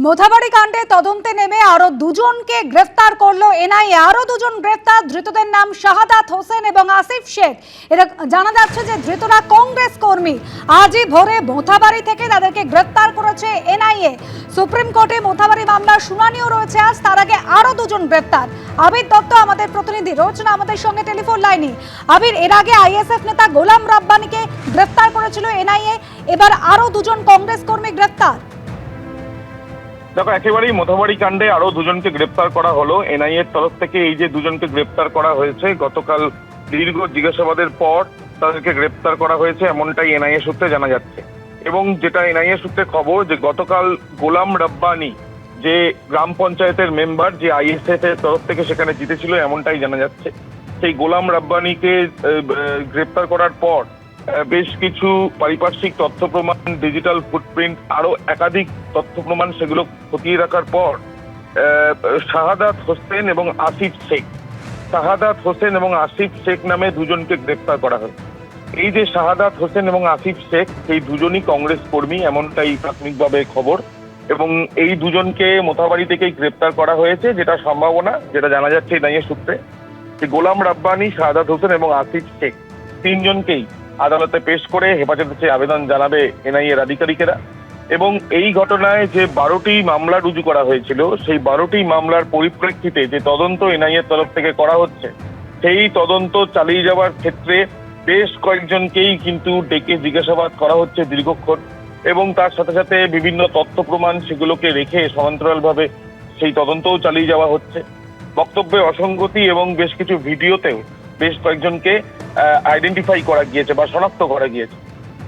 মোথাবাড়ি কাণ্ডে তদন্তে নেমে আরো দুজনকে গ্রেফতার করলো এনআইএ। আরো দুজন গ্রেফতার, ধৃতদের নাম শাহাদাত হোসেন এবং আসিফ শেখ। এরা জানা যাচ্ছে যে ধৃতরা কংগ্রেস কর্মী। আজই ভোরে মোথাবাড়ি থেকে তাদেরকে গ্রেফতার করেছে এনআইএ। সুপ্রিম কোর্টে মোথাবাড়ি মামলার শুনানিও রয়েছে আজ। তার আগে আরো দুজন গ্রেফতার। আবির দত্ত আমাদের প্রতিনিধি রয়েছেন আমাদের সঙ্গে টেলিফোন লাইনে। আবির, এর আগে আইএসএফ নেতা গোলাম রাব্বানিকে গ্রেফতার করেছিল এনআইএ, এবার আরো দুজন কংগ্রেস কর্মী গ্রেফতার। দেখো, একেবারেই মোথাবাড়ি কাণ্ডে আরো দুজনকে গ্রেপ্তার করা হলো এনআইএ এর তরফ থেকে। এই যে দুজনকে গ্রেপ্তার করা হয়েছে, গতকাল দীর্ঘ জিজ্ঞাসাবাদের পর তাদেরকে গ্রেপ্তার করা হয়েছে, এমনটাই এনআইএ সূত্রে জানা যাচ্ছে। এবং যেটা এনআইএ সূত্রে খবর, যে গতকাল গোলাম রাব্বানি যে গ্রাম পঞ্চায়েতের মেম্বার, যে আইএসএফ এর তরফ থেকে সেখানে জিতেছিল, এমনটাই জানা যাচ্ছে। সেই গোলাম রাব্বানিকে গ্রেপ্তার করার পর বেশ কিছু পারিপার্শ্বিক তথ্য প্রমাণ, ডিজিটাল ফুটপ্রিন্ট, আরো একাধিক তথ্য প্রমাণ, সেগুলো খতিয়ে রাখার পর শাহাদাত হোসেন এবং আসিফ শেখ নামে দুজনকে গ্রেপ্তার করা হয়। এই যে শাহাদাত হোসেন এবং আসিফ শেখ, সেই দুজনই কংগ্রেস কর্মী, এমনটাই প্রাথমিকভাবে খবর। এবং এই দুজনকে মোথাবাড়ি থেকেই গ্রেপ্তার করা হয়েছে। যেটা সম্ভাবনা, যেটা জানা যাচ্ছে এনআইএ সূত্রে, যে গোলাম রাব্বানি, শাহাদাত হোসেন এবং আসিফ শেখ তিনজনকেই আদালতে পেশ করে হেফাজতে চেয়ে আবেদন জানাবে এনআইএ এর আধিকারিকেরা। এবং এই ঘটনায় যে 12টি মামলা রুজু করা হয়েছিল, সেই 12টি মামলার পরিপ্রেক্ষিতে যে তদন্ত এনআইএ এর তরফ থেকে করা হচ্ছে, সেই তদন্ত চালিয়ে যাওয়ার ক্ষেত্রে বেশ কয়েকজনকেই কিন্তু ডেকে জিজ্ঞাসাবাদ করা হচ্ছে দীর্ঘক্ষণ। এবং তার সাথে সাথে বিভিন্ন তথ্য প্রমাণ সেগুলোকে রেখে সমান্তরালভাবে সেই তদন্তও চালিয়ে যাওয়া হচ্ছে। বক্তব্যে অসঙ্গতি এবং বেশ কিছু ভিডিওতেও বেশ কয়েকজনকে আইডেন্টিফাই করা গিয়েছে বা শনাক্ত করা গিয়েছে।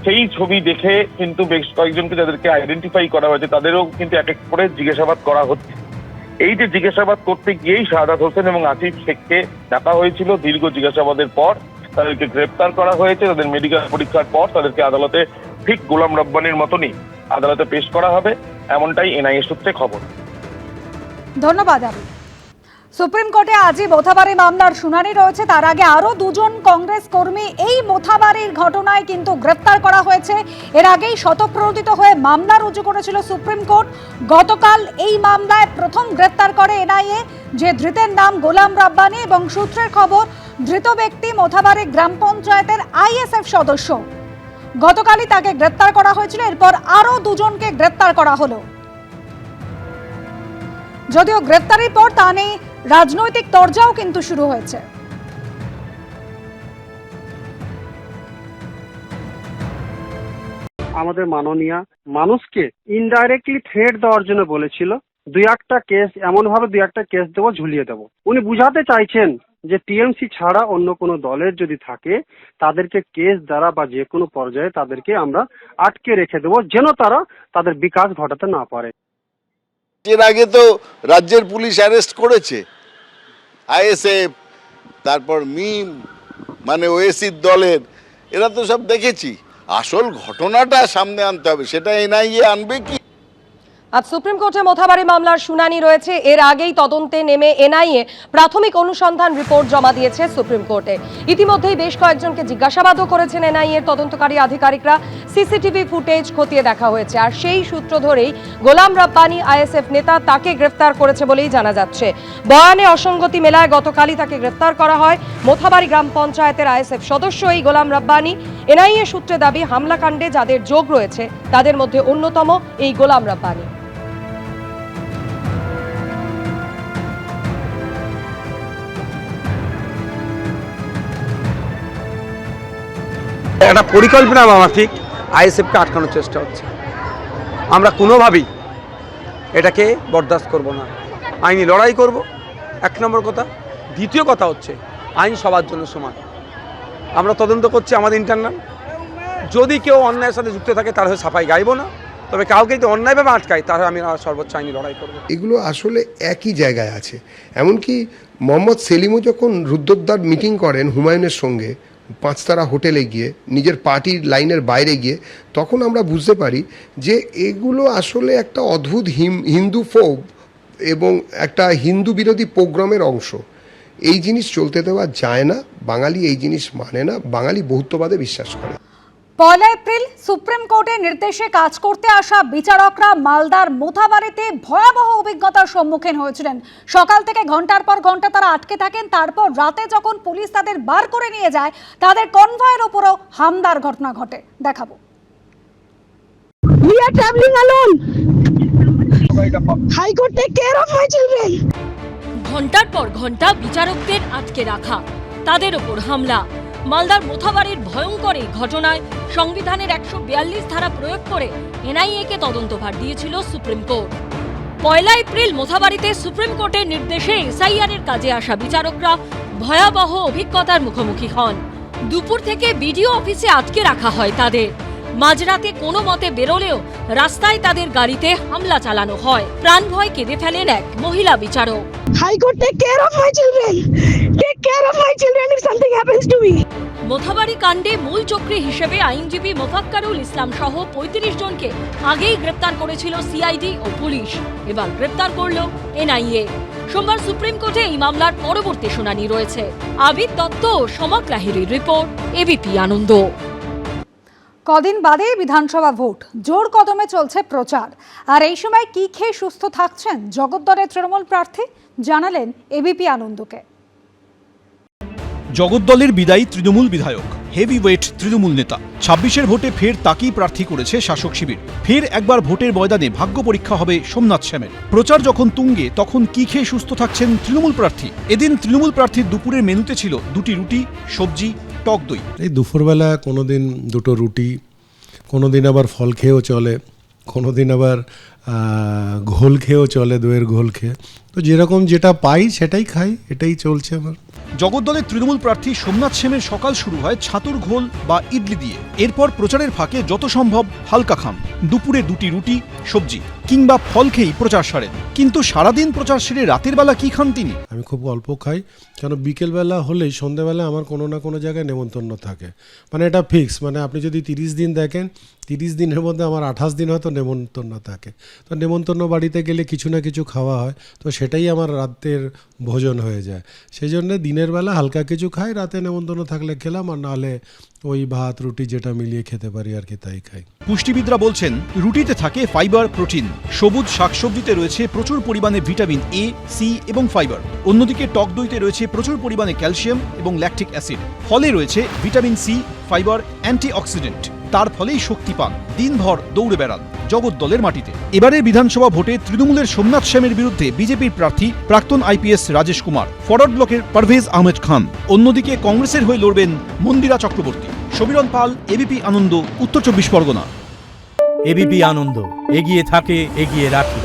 সেই ছবি দেখে কিন্তু বেশ কয়েকজনকে যাদেরকে আইডেন্টিফাই করা হয়েছে, তাদেরও কিন্তু এক এক করে জিজ্ঞাসাবাদ করা হচ্ছে। এই যে জিজ্ঞাসাবাদ করতে গিয়েই শাহাদাত হোসেন এবং আসিফ শেখকে ডাকা হয়েছিল। দীর্ঘ জিজ্ঞাসাবাদের পর তাদেরকে গ্রেপ্তার করা হয়েছে। তাদের মেডিকেল পরীক্ষার পর তাদেরকে আদালতে ঠিক গোলাম রাব্বানির মতনই আদালতে পেশ করা হবে, এমনটাই এনআইএ সূত্রে খবর। ধন্যবাদ। সুপ্রিম কোর্টে আজই মোথাবাড়ি মামলার শুনানি রয়েছে। তার আগে আরো দুজন কংগ্রেস কর্মী এই মোথাবাড়ির ঘটনায় কিন্তু গ্রেফতার করা হয়েছে। এর আগেই স্বতঃপ্রণোদিত হয়ে মামলা রুজু করেছিল সুপ্রিম কোর্ট। গতকাল এই মামলায় প্রথম গ্রেফতার করে এনআইএ, যে ধৃতের নাম গোলাম রাব্বানি। এবং সূত্রের খবর, ধৃত ব্যক্তি মোথাবাড়ি গ্রাম পঞ্চায়েতের আইএসএফ সদস্য। গতকালই তাকে গ্রেফতার করা হয়েছিল। এরপর আরো দুজনকে গ্রেফতার করা হলো। যদিও গ্রেফতারের পর তা নিয়ে রাজনৈতিক তরজাও কিন্তু শুরু হয়েছে। আমাদের মাননীয়া মানুষকে ইনডাইরেক্টলি থ্রেট দেওয়ার জন্য বলেছিল, দুই একটা কেস দেবো, ঝুলিয়ে দেবো। উনি বুঝাতে চাইছেন যে টিএমসি ছাড়া অন্য কোনো দলের যদি থাকে, তাদেরকে কেস দ্বারা বা যে কোনো পর্যায়ে তাদেরকে আমরা আটকে রেখে দেবো, যেন তারা তাদের বিকাশ ঘটাতে না পারে। এর আগে তো রাজ্যের পুলিশ অ্যারেস্ট করেছে আইএসএফ, তারপর মিম মানে ওএসির দলের, এরা তো সব দেখেছি। আসল ঘটনাটা সামনে আনতে হবে, সেটা এনআইএ আনবে কি? আজ সুপ্রিম কোর্টে মোথাবাড়ি মামলার শুনানি রয়েছে। এর আগেই তদন্তে নেমে এনআইএ প্রাথমিক অনুসন্ধান রিপোর্ট জমা দিয়েছে সুপ্রিম কোর্টে। ইতিমধ্যেই বেশ কয়েকজনকে জিজ্ঞাসাবাদও করেছেন এনআইএ এর তদন্তকারী আধিকারিকরা। সিসিটিভি ফুটেজ খতিয়ে দেখা হয়েছে। আর সেই সূত্র ধরেই গোলাম রাব্বানি, আইএসএফ নেতা, তাকে গ্রেফতার করেছে বলেই জানা যাচ্ছে। বয়ানে অসঙ্গতি মেলায় গতকালই তাকে গ্রেফতার করা হয়। মোথাবাড়ি গ্রাম পঞ্চায়েতের আইএসএফ সদস্য এই গোলাম রাব্বানি। এনআইএ সূত্রে দাবি, হামলাকাণ্ডে যাদের যোগ রয়েছে তাদের মধ্যে অন্যতম এই গোলাম রাব্বানি। একটা পরিকল্পনা মাফিক আইএসএফকে আটকানোর চেষ্টা হচ্ছে। আমরা কোনোভাবেই এটাকে বরদাস্ত করব না, আইনি লড়াই করব, এক নম্বর কথা। দ্বিতীয় কথা হচ্ছে, আইন সবার জন্য সমান। আমরা তদন্ত করছি আমাদের ইন্টারনাল। যদি কেউ অন্যায়ের সাথে যুক্ত থাকে তার হয়ে সাফাই গাইব না, তবে কাউকে যদি অন্যায়ভাবে আটকায় তাহলে আমি সর্বোচ্চ আইনি লড়াই করব। এগুলো আসলে একই জায়গায় আছে। এমনকি মোহাম্মদ সেলিমও যখন রুদ্রদ্বার মিটিং করেন হুমায়ুনের সঙ্গে পাঁচতারা হোটেলে গিয়ে, নিজের পার্টির লাইনের বাইরে গিয়ে, তখন আমরা বুঝতে পারি যে এগুলো আসলে একটা অদ্ভুত হিন্দু ফোব এবং একটা হিন্দু বিরোধী প্রোগ্রামের অংশ। এই জিনিস চলতে দেওয়া যায় না। বাঙালি এই জিনিস মানে না, বাঙালি বহুত্ববাদে বিশ্বাস করে। পয়লা এপ্রিল সুপ্রিম কোর্টের নির্দেশে কাজ করতে আসা বিচারকরা মালদার মোথাবাড়িতে ভয়াবহ অভিজ্ঞতার সম্মুখীন হয়েছিলেন। সকাল থেকে ঘন্টার পর ঘন্টা তারা আটকে থাকেন, তারপর রাতে যখন পুলিশ তাদের বার করে নিয়ে যায়, তাদের কনভয়ের উপরও হামলার ঘটনা ঘটে। দেখাবো। We are traveling alone. High Court, take care of my children. ঘন্টার পর ঘন্টা বিচারকদের আটকে রাখা, তাদের ওপর হামলা। মালদার মোথাবাড়ির ভয়ঙ্কর এই ঘটনায় সংবিধানের 142 ধারা প্রয়োগ করে এনআইএ-কে তদন্তভার দিয়েছিল সুপ্রিম কোর্ট। পয়লা এপ্রিল মোথাবাড়িতে সুপ্রিম কোর্টের নির্দেশে এসআইআর-এর কাজে আসা বিচারকরা ভয়াবহ অভিজ্ঞতার মুখোমুখি হন। দুপুর থেকে বিডিও অফিসে আটকে রাখা হয় তাদের। মাঝরাতে কোনো মতে বেরোলেও রাস্তায় তাদের গাড়িতে হামলা চালানো হয়। প্রাণ ভয় কেঁদে ফেলেন এক মহিলা বিচারক। High Court, take care of my children. Take care of my children if something happens to me. Mothabari কাণ্ডে মূল চক্রী হিসেবে আইনজীবী মোফাক্কারুল ইসলাম সহ 35 জনকে আগেই গ্রেপ্তার করেছিল সিআইডি ও পুলিশ। এবার গ্রেপ্তার করল এনআইএ। সোমবার সুপ্রিম কোর্টে এই মামলার পরবর্তী শুনানি রয়েছে। আবিদ দত্ত ও সমক লাহিড়ীর রিপোর্ট, এবিপি আনন্দ। কদিন বাদে বিধানসভা ভোট, জোর কদমে চলছে প্রচার। আর এই সময় কি খেয়ে সুস্থ থাকছেন জগদ্দলের তৃণমূল প্রার্থী, জানালেন এবিপি আনন্দকে। জগদ্দলের বিদায়ী তৃণমূল বিধায়ক, হেভিওয়েট তৃণমূল নেতা 26-এর ভোটে ফের তাকেই প্রার্থী করেছে শাসক শিবির। ফের একবার ভোটের ময়দানে ভাগ্য পরীক্ষা হবে সোমনাথ শ্যামের। প্রচার যখন তুঙ্গে, তখন কি খেয়ে সুস্থ থাকছেন তৃণমূল প্রার্থী। এদিন তৃণমূল প্রার্থীর দুপুরের মেনুতে ছিল 2টি রুটি, সবজি, টক দই। এই দুপুরবেলা কোনোদিন 2টো রুটি, কোনোদিন আবার ফল খেয়েও চলে, কোনোদিন আবার ঘোল খেয়েও চলে, দইয়ের ঘোল খেয়ে। তো যেরকম যেটা পাই সেটাই খাই, এটাই চলছে আমার। জগদ্দলের তৃণমূল প্রার্থী সোমনাথ শ্যামের সকাল শুরু হয় ছাতুর ঘোল বা ইডলি দিয়ে। এরপর প্রচারের ফাঁকে যত সম্ভব হালকা খান। দুপুরে 2টি রুটি, সবজি কিংবা ফল খেয়েই প্রচার সারেন। কিন্তু সারাদিন প্রচার সেরে রাতের বেলা কি খান তিনি? আমি খুব অল্প খাই, কেন বিকেলবেলা হলেই সন্ধ্যেবেলা আমার কোনো না কোনো জায়গায় নেমন্তন্ন থাকে। মানে এটা ফিক্স, মানে আপনি যদি 30 দিন দেখেন, 30 দিনের মধ্যে আমার 28 দিন হয়তো নেমন্তন্ন থাকে। তো নেমন্তন্ন বাড়িতে গেলে কিছু না কিছু খাওয়া হয়, তো সেটাই আমার রাতের ভোজন হয়ে যায়। সেই জন্য দিনের বেলা হালকা কিছু খাই, রাতে নেমন্তন্ন থাকলে খেলাম, আর নাহলে ওই ভাত রুটি যেটা মিলিয়ে খেতে পারি আর কি তাই খাই। পুষ্টিবিদরা বলছেন রুটিতে থাকে ফাইবার, প্রোটিন। সবুজ শাকসবজিতে রয়েছে প্রচুর পরিমাণে ভিটামিন এ, সি এবং ফাইবার। অন্যদিকে টক দইতে রয়েছে প্রচুর পরিমাণে ক্যালসিয়াম এবং ল্যাকটিক অ্যাসিড। ফলে রয়েছে ভিটামিন সি, ফাইবার, অ্যান্টিঅক্সিডেন্ট। তার ফলেই শক্তি পান, দিনভর দৌড়ে বেড়ান জগদ্দলের মাটিতে। এবারের বিধানসভা ভোটে তৃণমূলের সোমনাথ শ্যামের বিরুদ্ধে বিজেপির প্রার্থী প্রাক্তন আইপিএস রাজেশ কুমার, ফরওয়ার্ড ব্লকের পারভেজ আহমেদ খান। অন্যদিকে কংগ্রেসের হয়ে লড়বেন মন্দিরা চক্রবর্তী। সমীরণ পাল, এবিপি আনন্দ, উত্তর 24 পরগনা। এবিপি আনন্দ, এগিয়ে থাকে, এগিয়ে রাখে।